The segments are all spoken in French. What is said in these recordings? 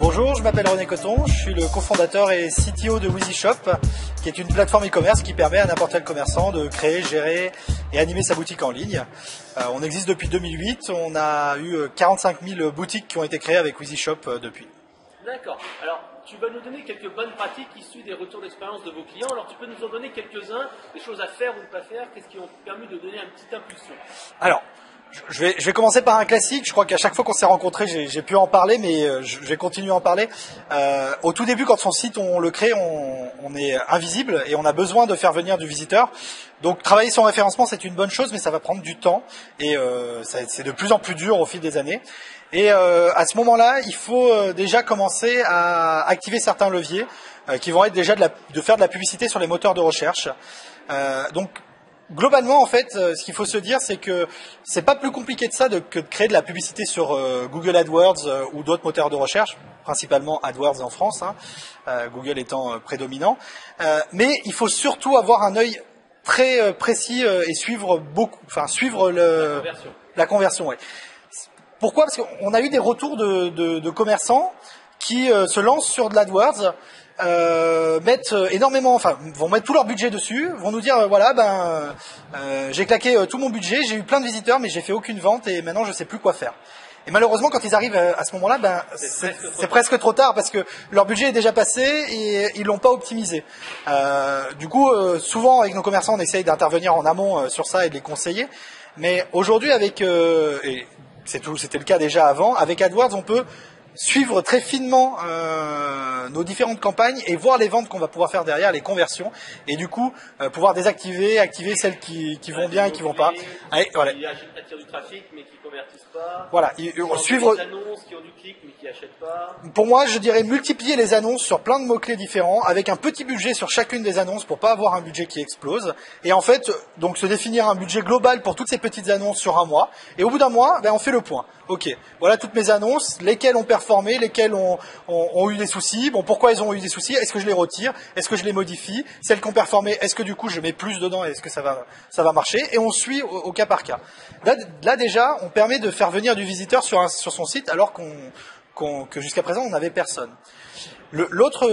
Bonjour, je m'appelle René Coton, je suis le cofondateur et CTO de WheezyShop, qui est une plateforme e-commerce qui permet à n'importe quel commerçant de créer, gérer et animer sa boutique en ligne. On existe depuis 2008, on a eu 45 000 boutiques qui ont été créées avec WheezyShop depuis. D'accord. Alors, tu vas nous donner quelques bonnes pratiques issues des retours d'expérience de vos clients. Alors, tu peux nous en donner quelques-uns, des choses à faire ou ne pas faire, qu'est-ce qui ont permis de donner une petite impulsion? Alors, je vais commencer par un classique. Je crois qu'à chaque fois qu'on s'est rencontrés, j'ai pu en parler, mais je vais continuer à en parler. Au tout début, quand son site, on le crée, on est invisible et on a besoin de faire venir du visiteur. Donc, travailler son référencement, c'est une bonne chose, mais ça va prendre du temps et c'est de plus en plus dur au fil des années. Et à ce moment-là, il faut déjà commencer à activer certains leviers qui vont être déjà de faire de la publicité sur les moteurs de recherche. Donc, globalement, en fait, ce qu'il faut se dire, c'est que c'est pas plus compliqué que ça que de créer de la publicité sur Google AdWords ou d'autres moteurs de recherche, principalement AdWords en France, Google étant prédominant. Mais il faut surtout avoir un œil très précis et suivre la conversion. Ouais. Pourquoi? Parce qu'on a eu des retours de commerçants qui se lancent sur de l'AdWords, mettent énormément, vont mettre tout leur budget dessus, vont nous dire voilà, j'ai claqué tout mon budget, j'ai eu plein de visiteurs, mais j'ai fait aucune vente et maintenant je sais plus quoi faire. Et malheureusement, quand ils arrivent à ce moment-là, c'est presque trop tard parce que leur budget est déjà passé et ils l'ont pas optimisé. Du coup, souvent avec nos commerçants, on essaye d'intervenir en amont sur ça et de les conseiller. Mais aujourd'hui, et c'était le cas déjà avant, avec AdWords, on peut suivre très finement nos différentes campagnes et voir les ventes qu'on va pouvoir faire derrière, les conversions, et du coup pouvoir désactiver, activer celles qui vont bien et qui vont pas. Allez, voilà. Qui attirent du trafic mais qui convertissent pas. Voilà, suivre des annonces qui ont du clic mais qui achètent pas. Pour moi, je dirais multiplier les annonces sur plein de mots-clés différents, avec un petit budget sur chacune des annonces pour pas avoir un budget qui explose. Et en fait, donc se définir un budget global pour toutes ces petites annonces sur un mois. Et au bout d'un mois, on fait le point. Ok, voilà toutes mes annonces, lesquelles ont performé, lesquelles ont eu des soucis. Bon, pourquoi ils ont eu des soucis? Est-ce que je les retire? Est-ce que je les modifie? Celles qui ont performé, est-ce que du coup je mets plus dedans? Est-ce que ça va marcher? Et on suit au cas par cas. Là déjà, on permet de faire venir du visiteur sur son site alors que jusqu'à présent on n'avait personne. L'autre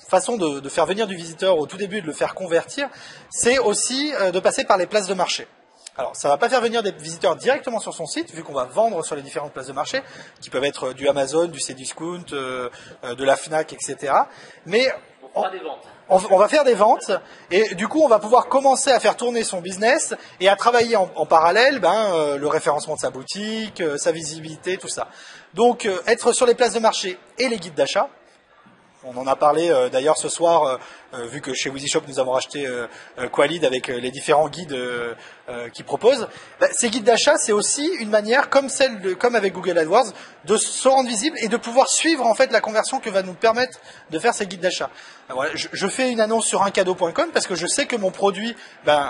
façon de faire venir du visiteur au tout début et de le faire convertir, c'est aussi de passer par les places de marché. Alors, ça va pas faire venir des visiteurs directement sur son site, vu qu'on va vendre sur les différentes places de marché, qui peuvent être du Amazon, du Cdiscount, de la Fnac, etc. Mais on va faire des ventes, et du coup, on va pouvoir commencer à faire tourner son business et à travailler en parallèle le référencement de sa boutique, sa visibilité, tout ça. Donc, être sur les places de marché et les guides d'achat. On en a parlé d'ailleurs ce soir, vu que chez WheezyShop nous avons racheté Qualid avec les différents guides qu'ils proposent. Ces guides d'achat, c'est aussi une manière, comme avec Google AdWords, de se rendre visible et de pouvoir suivre en fait la conversion que va nous permettre de faire ces guides d'achat. Voilà, je fais une annonce sur uncadeau.com parce que je sais que mon produit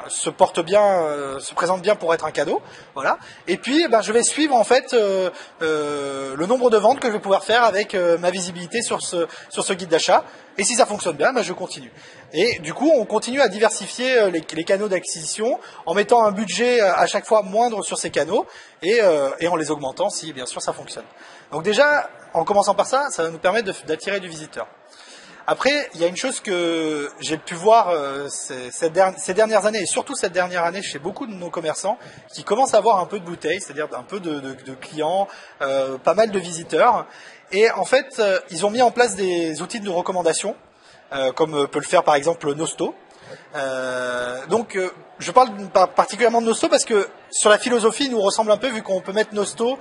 se porte bien, se présente bien pour être un cadeau. Voilà. Et puis je vais suivre en fait le nombre de ventes que je vais pouvoir faire avec ma visibilité sur ce guide d'achat. Et si ça fonctionne bien, je continue. Et du coup, on continue à diversifier les canaux d'acquisition en mettant un budget à chaque fois moindre sur ces canaux et en les augmentant si bien sûr ça fonctionne. Donc déjà, en commençant par ça, ça va nous permettre d'attirer du visiteur. Après, il y a une chose que j'ai pu voir ces dernières années, et surtout cette dernière année chez beaucoup de nos commerçants, qui commencent à avoir un peu de bouteille, c'est-à-dire un peu de clients, pas mal de visiteurs. Et en fait, ils ont mis en place des outils de recommandation, comme peut le faire par exemple Nosto. Je parle particulièrement de Nosto parce que sur la philosophie, il nous ressemble un peu vu qu'on peut mettre Nosto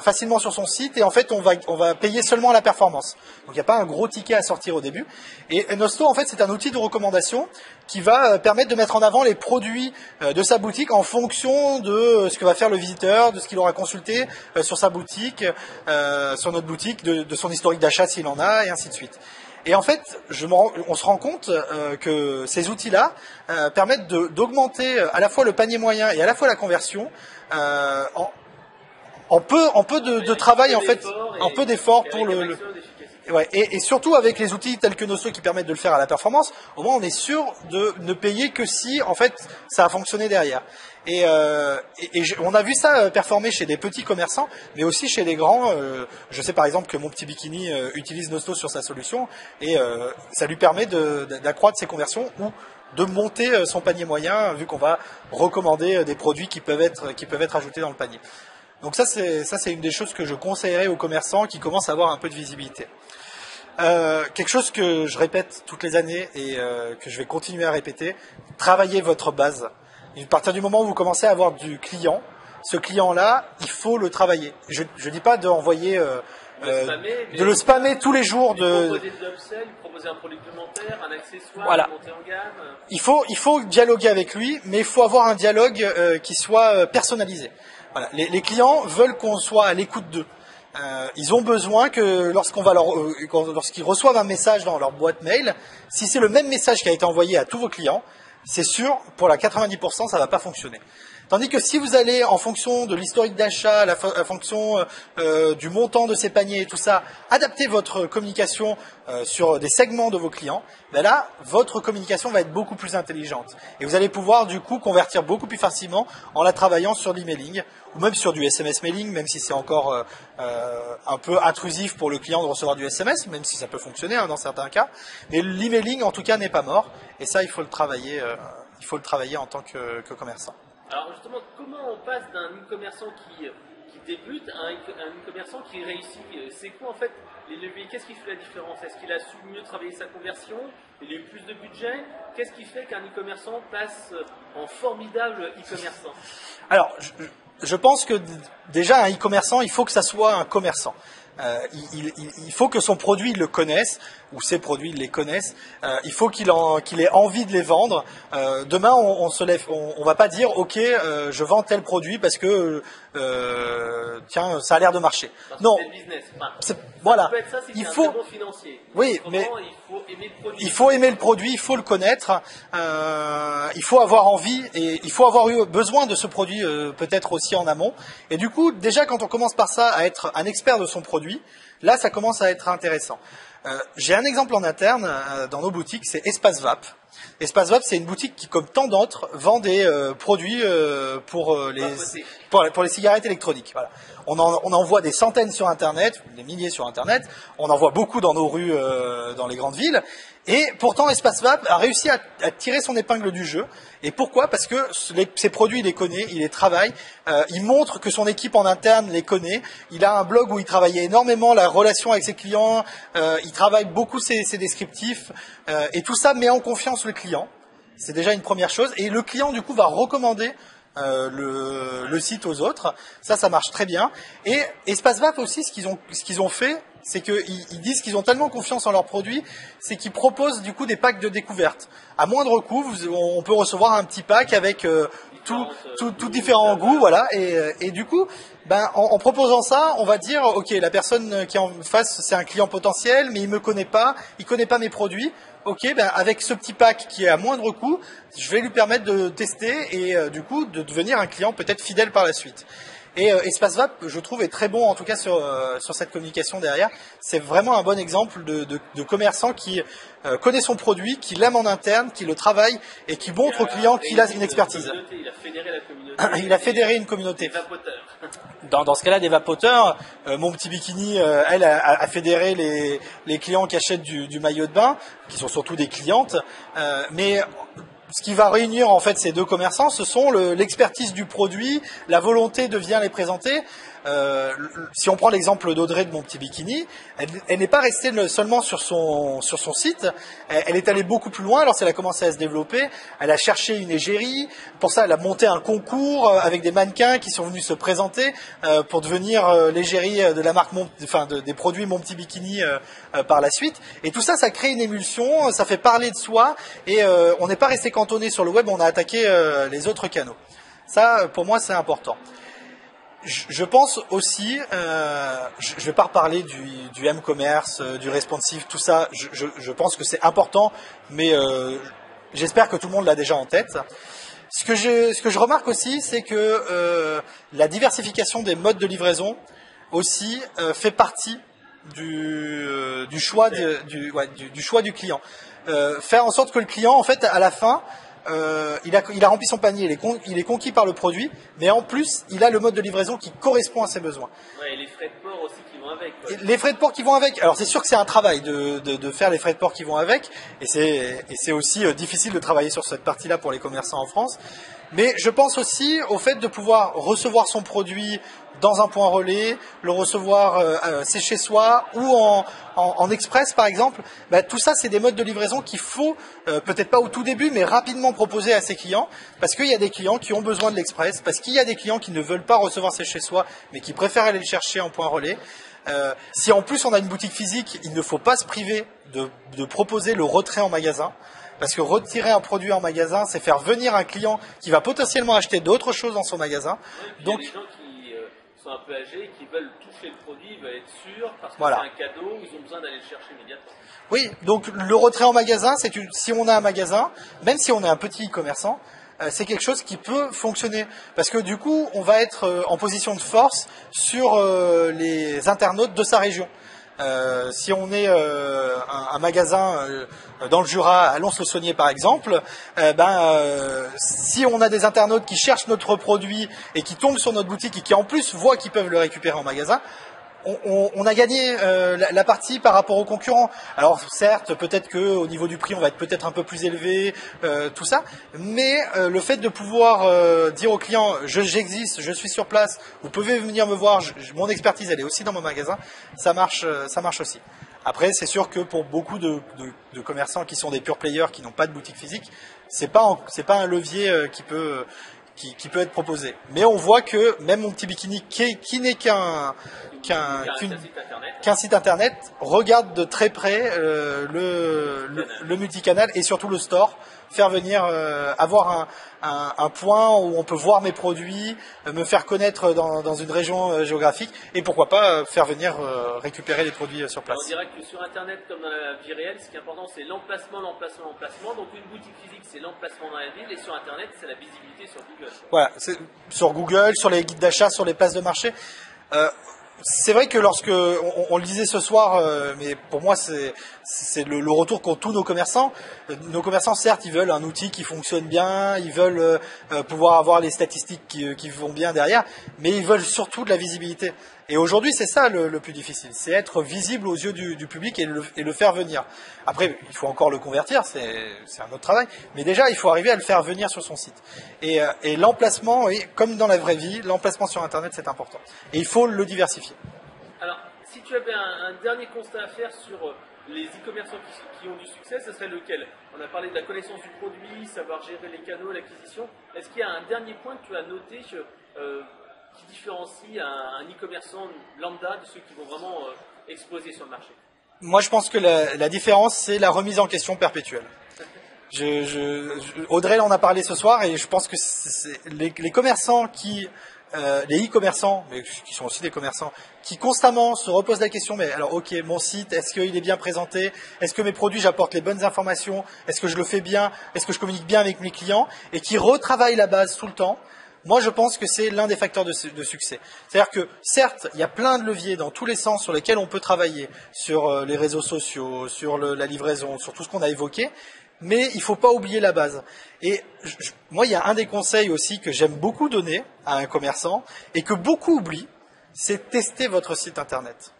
facilement sur son site et en fait on va payer seulement la performance. Donc il n'y a pas un gros ticket à sortir au début. Et Nosto en fait c'est un outil de recommandation qui va permettre de mettre en avant les produits de sa boutique en fonction de ce que va faire le visiteur, de ce qu'il aura consulté sur sa boutique, sur notre boutique, de son historique d'achat s'il en a et ainsi de suite. Et en fait, on se rend compte que ces outils-là permettent d'augmenter à la fois le panier moyen et à la fois la conversion en peu de travail, en fait, un peu d'effort pour Ouais, et surtout avec les outils tels que Nosto qui permettent de le faire à la performance, au moins on est sûr de ne payer que si en fait ça a fonctionné derrière. On a vu ça performer chez des petits commerçants, mais aussi chez les grands. Je sais par exemple que mon petit bikini utilise Nosto sur sa solution et ça lui permet d'accroître ses conversions ou de monter son panier moyen vu qu'on va recommander des produits qui peuvent être ajoutés dans le panier. Donc ça c'est une des choses que je conseillerais aux commerçants qui commencent à avoir un peu de visibilité. Quelque chose que je répète toutes les années et que je vais continuer à répéter, travaillez votre base. À partir du moment où vous commencez à avoir du client, ce client-là, il faut le travailler. Je ne dis pas d'envoyer, de le spammer tous les jours. Proposer de l'upsell, proposer un produit complémentaire, un accessoire, voilà. monter en gamme. Il faut dialoguer avec lui, mais il faut avoir un dialogue qui soit personnalisé. Voilà. Les clients veulent qu'on soit à l'écoute d'eux. Ils ont besoin que lorsqu'ils reçoivent un message dans leur boîte mail, si c'est le même message qui a été envoyé à tous vos clients, c'est sûr, pour la 90%, ça va pas fonctionner. Tandis que si vous allez, en fonction de l'historique d'achat, la fonction du montant de ces paniers et tout ça, adapter votre communication sur des segments de vos clients, ben là, votre communication va être beaucoup plus intelligente. Et vous allez pouvoir, du coup, convertir beaucoup plus facilement en la travaillant sur l'emailing ou même sur du SMS mailing, même si c'est encore un peu intrusif pour le client de recevoir du SMS, même si ça peut fonctionner dans certains cas. Mais l'emailing, en tout cas, n'est pas mort. Et ça, il faut le travailler en tant que commerçant. Alors justement, comment on passe d'un e-commerçant qui débute à un e-commerçant qui réussit? C'est quoi en fait les leviers? Qu'est-ce qui fait la différence? Est-ce qu'il a su mieux travailler sa conversion? Il a eu plus de budget? Qu'est-ce qui fait qu'un e-commerçant passe en formidable e-commerçant? Alors, je pense que déjà un e-commerçant, il faut que ça soit un commerçant. Il faut que son produit il le connaisse ou ses produits il les connaissent. Il faut qu'il ait envie de les vendre. Demain on va pas dire ok je vends tel produit parce que tiens ça a l'air de marcher. Parce non, c'est le business. Enfin, voilà. Ça peut être ça, Il un faut. très bon financier. Oui, Autrement, mais il faut aimer le produit. il faut aimer le produit, il faut le connaître, il faut avoir envie et il faut avoir eu besoin de ce produit peut-être aussi en amont. Et du coup, déjà quand on commence par ça à être un expert de son produit, là ça commence à être intéressant. J'ai un exemple en interne dans nos boutiques, c'est Espace Vap. Espace Vap, c'est une boutique qui, comme tant d'autres, vend des produits pour les cigarettes électroniques. Voilà. On en voit des centaines sur Internet, des milliers sur Internet. On en voit beaucoup dans nos rues, dans les grandes villes. Et pourtant, Espace Vap a réussi à tirer son épingle du jeu. Et pourquoi? Parce que ces produits, il les connaît, il les travaille. Il montre que son équipe en interne les connaît. Il a un blog où il travaillait énormément la relation avec ses clients. Il travaille beaucoup ses descriptifs. Et tout ça met en confiance le client. C'est déjà une première chose. Et le client, du coup, va recommander le site aux autres. Ça marche très bien. Et Espace Vap aussi, ce qu'ils ont fait, c'est qu'ils disent qu'ils ont tellement confiance en leurs produits, c'est qu'ils proposent du coup des packs de découverte. À moindre coût, on peut recevoir un petit pack avec tout différents goûts, voilà. Et du coup, en proposant ça, on va dire, ok, la personne qui est en face, c'est un client potentiel, mais il me connaît pas mes produits. Ok, avec ce petit pack qui est à moindre coût, je vais lui permettre de tester et du coup de devenir un client peut-être fidèle par la suite. Et Espace Vap, je trouve, est très bon en tout cas sur cette communication derrière. C'est vraiment un bon exemple de commerçant qui connaît son produit, qui l'aime en interne, qui le travaille et qui montre au client qu'il a une expertise. Il a fédéré la communauté. Il a fédéré une communauté. Des vapoteurs. Dans ce cas-là, des vapoteurs, mon petit bikini, elle a fédéré les clients qui achètent du maillot de bain, qui sont surtout des clientes, mais ce qui va réunir en fait ces deux commerçants, ce sont l'expertise du produit, la volonté de bien les présenter. Si on prend l'exemple d'Audrey de mon petit bikini, elle n'est pas restée seulement sur son site, elle est allée beaucoup plus loin. Alors elle a commencé à se développer, elle a cherché une égérie, pour ça elle a monté un concours avec des mannequins qui sont venus se présenter pour devenir l'égérie de la marque des produits Mon Petit Bikini par la suite. Et tout ça, ça crée une émulsion, ça fait parler de soi et on n'est pas resté cantonné sur le web, on a attaqué les autres canaux. Ça, pour moi, c'est important. Je pense aussi, je vais pas reparler du m-commerce, du responsive, tout ça. Je pense que c'est important, mais j'espère que tout le monde l'a déjà en tête. Ce que je remarque aussi, c'est que la diversification des modes de livraison aussi fait partie du choix du choix du client. Faire en sorte que le client, en fait, à la fin, il a rempli son panier, il est conquis par le produit, mais en plus, il a le mode de livraison qui correspond à ses besoins. Ouais, et les frais de port aussi qui vont avec. Quoi. Les frais de port qui vont avec. Alors c'est sûr que c'est un travail de faire les frais de port qui vont avec, et c'est aussi difficile de travailler sur cette partie-là pour les commerçants en France. Mais je pense aussi au fait de pouvoir recevoir son produit dans un point relais, le recevoir c'est chez soi ou en express par exemple. Tout ça c'est des modes de livraison qu'il faut peut-être pas au tout début mais rapidement proposer à ses clients parce qu'il y a des clients qui ont besoin de l'express, parce qu'il y a des clients qui ne veulent pas recevoir c'est chez soi mais qui préfèrent aller le chercher en point relais. Si en plus on a une boutique physique, il ne faut pas se priver de proposer le retrait en magasin. Parce que retirer un produit en magasin, c'est faire venir un client qui va potentiellement acheter d'autres choses dans son magasin. Ouais, donc, il y a des gens qui sont un peu âgés, qui veulent toucher le produit, ils veulent être sûrs, parce que c'est un cadeau, ils ont besoin d'aller le chercher immédiatement. Oui, donc le retrait en magasin, si on a un magasin, même si on est un petit e-commerçant, c'est quelque chose qui peut fonctionner. Parce que du coup, on va être en position de force sur les internautes de sa région. Si on est un magasin dans le Jura, à Lons-le-Saunier par exemple, si on a des internautes qui cherchent notre produit et qui tombent sur notre boutique et qui en plus voient qu'ils peuvent le récupérer en magasin, on a gagné la partie par rapport aux concurrents. Alors certes, peut-être qu'au niveau du prix, on va être peut-être un peu plus élevé, tout ça, mais le fait de pouvoir dire aux clients, j'existe, je suis sur place, vous pouvez venir me voir, mon expertise elle est aussi dans mon magasin, ça marche aussi. Après, c'est sûr que pour beaucoup de commerçants qui sont des pure players, qui n'ont pas de boutique physique, c'est pas un levier qui peut être proposé. Mais on voit que même mon petit bikini qui n'est qu'un site internet regarde de très près le multicanal et surtout le store, faire venir avoir un point où on peut voir mes produits, me faire connaître dans une région géographique et pourquoi pas faire venir récupérer les produits sur place. On dirait que sur internet comme dans la vie réelle, ce qui est important c'est l'emplacement. Donc une boutique physique c'est l'emplacement dans la ville et sur internet c'est la visibilité sur Google. Voilà, sur Google, sur les guides d'achat, sur les places de marché. C'est vrai que lorsque on le disait ce soir, mais pour moi c'est le retour qu'ont tous nos commerçants. Nos commerçants, certes, ils veulent un outil qui fonctionne bien, ils veulent pouvoir avoir les statistiques qui vont bien derrière, mais ils veulent surtout de la visibilité. Et aujourd'hui, c'est ça le plus difficile, c'est être visible aux yeux du public et le faire venir. Après, il faut encore le convertir, c'est un autre travail, mais déjà, il faut arriver à le faire venir sur son site. Et l'emplacement, comme dans la vraie vie, l'emplacement sur Internet, c'est important. Et il faut le diversifier. Alors, si tu avais un dernier constat à faire sur les e-commerçants qui ont du succès, ce serait lequel? On a parlé de la connaissance du produit, savoir gérer les canaux, l'acquisition. Est-ce qu'il y a un dernier point que tu as noté qui différencie un e-commerçant lambda de ceux qui vont vraiment exploser sur le marché? Moi, je pense que la différence, c'est la remise en question perpétuelle. Audrey en a parlé ce soir et je pense que les commerçants les e-commerçants, mais qui sont aussi des commerçants, qui constamment se reposent la question, mais alors ok, mon site, est-ce qu'il est bien présenté? Est-ce que mes produits, j'apporte les bonnes informations? Est-ce que je le fais bien? Est-ce que je communique bien avec mes clients? Et qui retravaillent la base tout le temps. Moi, je pense que c'est l'un des facteurs de succès. C'est-à-dire que, certes, il y a plein de leviers dans tous les sens sur lesquels on peut travailler, sur les réseaux sociaux, sur la livraison, sur tout ce qu'on a évoqué, mais il ne faut pas oublier la base. Et moi, il y a un des conseils aussi que j'aime beaucoup donner à un commerçant, et que beaucoup oublient, c'est tester votre site internet.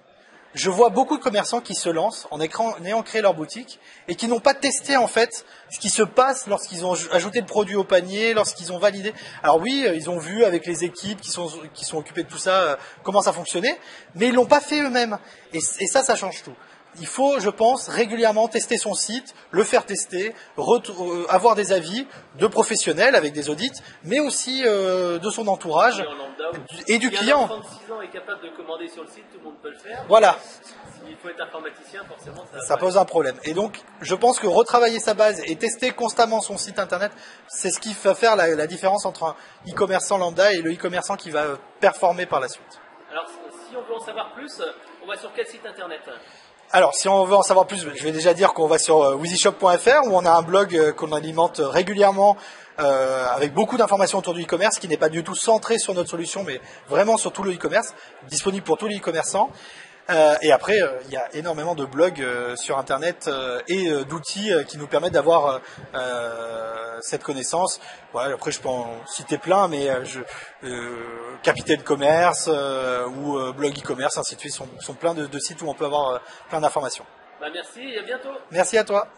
Je vois beaucoup de commerçants qui se lancent en ayant créé leur boutique et qui n'ont pas testé en fait ce qui se passe lorsqu'ils ont ajouté le produit au panier, lorsqu'ils ont validé. Alors oui, ils ont vu avec les équipes qui sont occupées de tout ça comment ça fonctionnait, mais ils l'ont pas fait eux-mêmes. Et ça change tout. Il faut, je pense, régulièrement tester son site, le faire tester, avoir des avis de professionnels avec des audits, mais aussi de son entourage et du client. Si un enfant de 6 ans est capable de commander sur le site, tout le monde peut le faire. Voilà. S'il faut être informaticien, forcément, ça pose un problème. Et donc, je pense que retravailler sa base et tester constamment son site internet, c'est ce qui va faire la différence entre un e-commerçant lambda et le e-commerçant qui va performer par la suite. Alors, si on veut en savoir plus, on va sur quel site internet ? Alors, si on veut en savoir plus, je vais déjà dire qu'on va sur wheezyshop.fr où on a un blog qu'on alimente régulièrement avec beaucoup d'informations autour du e-commerce qui n'est pas du tout centré sur notre solution, mais vraiment sur tout le e-commerce, disponible pour tous les e-commerçants. Et après, il y a énormément de blogs sur Internet et d'outils qui nous permettent d'avoir cette connaissance. Voilà, après, je peux en citer plein, mais Capital Commerce ou Blog e-commerce, ainsi de suite, sont plein de sites où on peut avoir plein d'informations. Bah merci et à bientôt. Merci à toi.